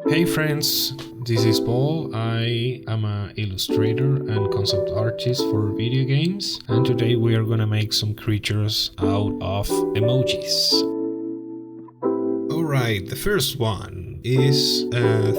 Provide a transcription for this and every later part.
Hey friends, this is Paul. I am an illustrator and concept artist for video games, and today we are gonna make some creatures out of emojis. Alright, the first one is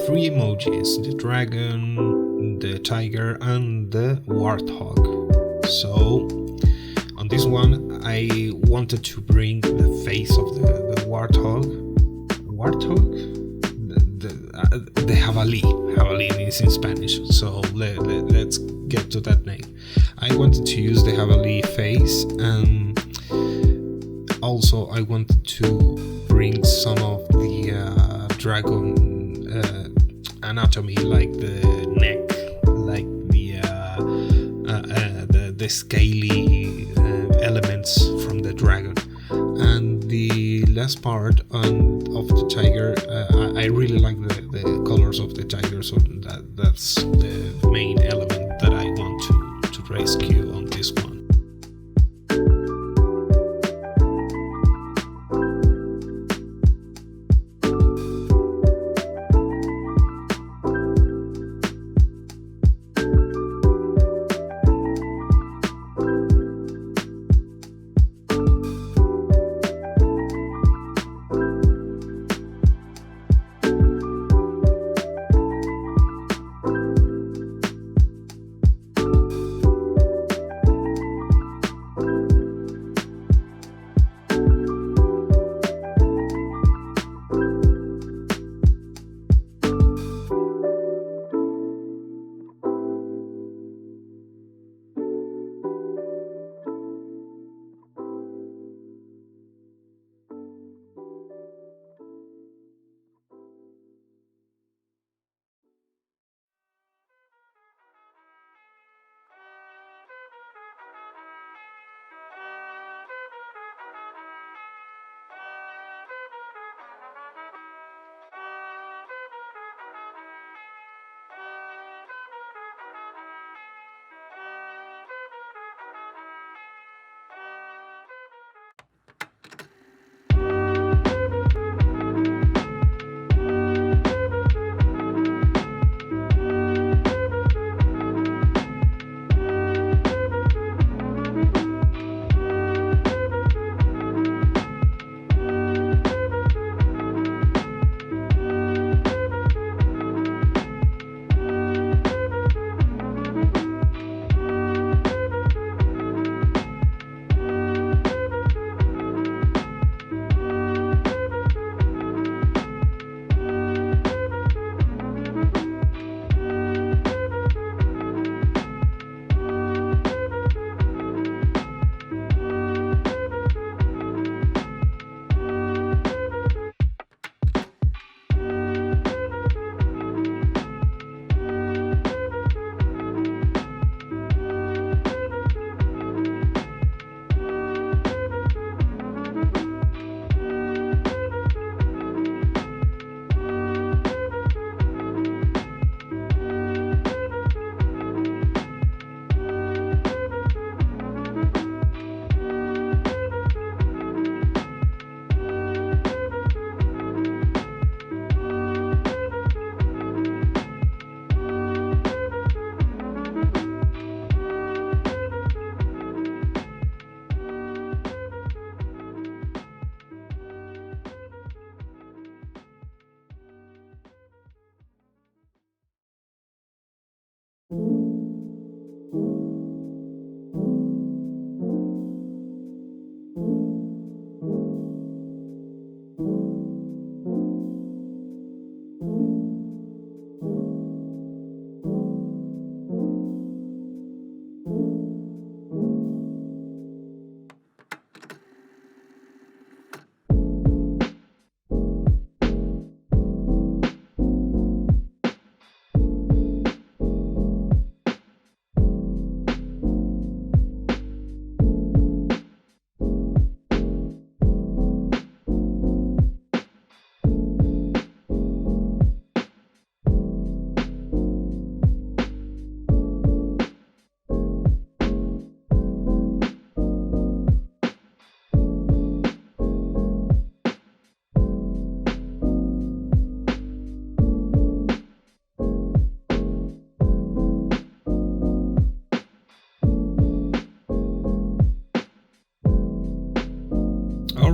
three emojis: the dragon, the tiger, and the warthog. So, on this one, I wanted to bring the face of the warthog. Warthog? The javali. Javali is in Spanish, so let's get to that name. I wanted to use the javali face, and also I wanted to bring some of the dragon anatomy, like the neck, like the scaly elements from the dragon. And the last part of the tiger, I really like the colors of the tiger, so that's the main element that I want to rescue on this one.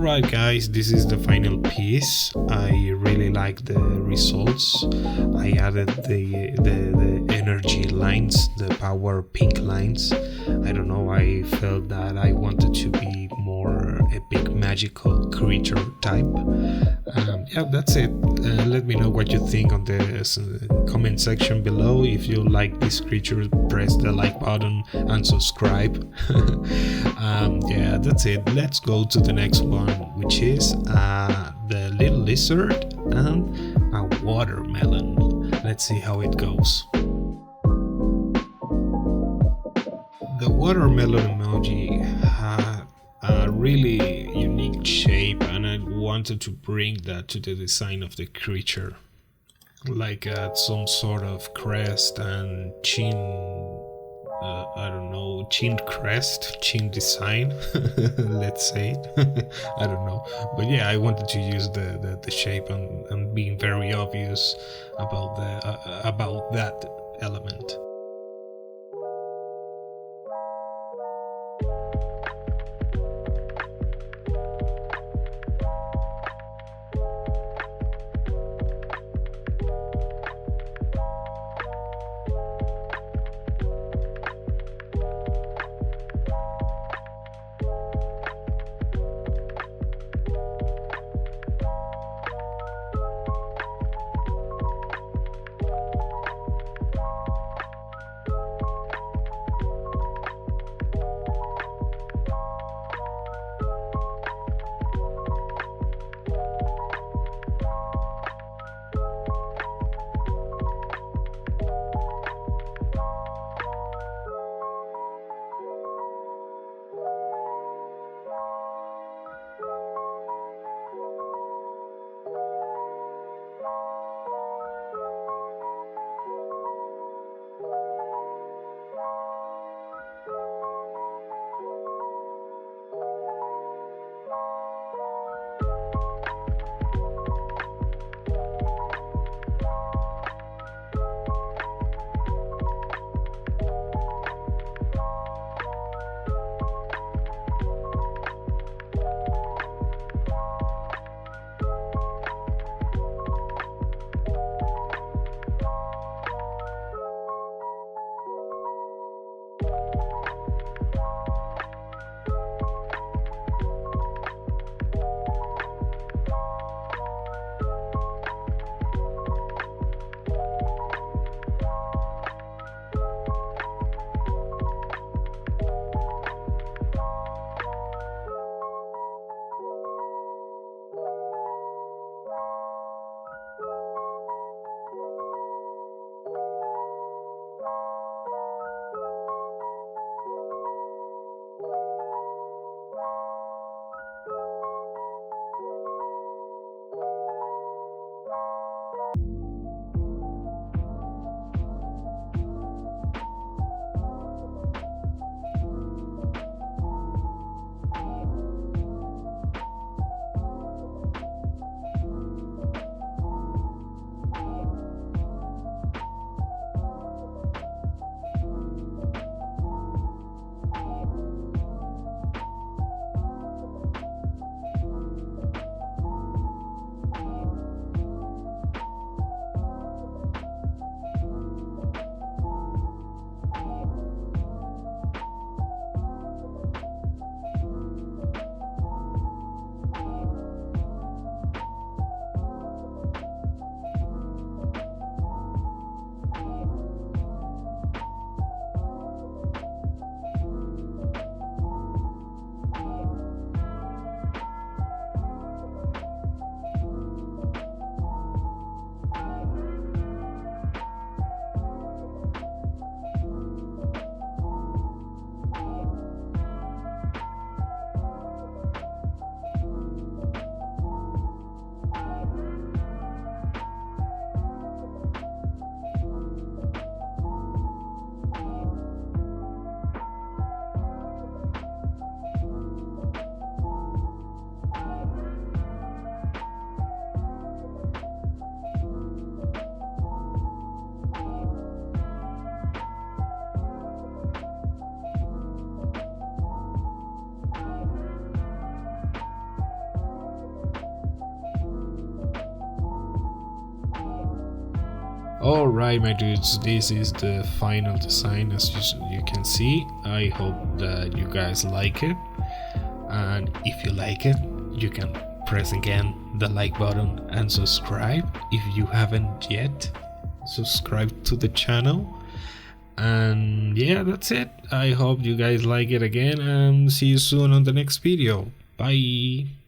Alright guys, this is the final piece. I really like the results. I added the energy lines, the power pink lines. I don't know, I felt that I wanted to be more epic magical creature type. Yeah, that's it. Let me know what you think on the comment section below. If you like this creature, press the like button and subscribe. Yeah, that's it. Let's go to the next one, which is the little lizard and a watermelon. Let's see how it goes. The watermelon emoji had a really unique shape, and I wanted to bring that to the design of the creature, like some sort of crest and chin. I don't know, chin crest, chin design, let's say. I don't know, but yeah, I wanted to use the shape and being very obvious about that element. Alright my dudes, this is the final design as you can see. I hope that you guys like it, and if you like it, you can press again the like button and subscribe if you haven't yet. Subscribe to the channel, and yeah, that's it. I hope you guys like it again, and see you soon on the next video. Bye.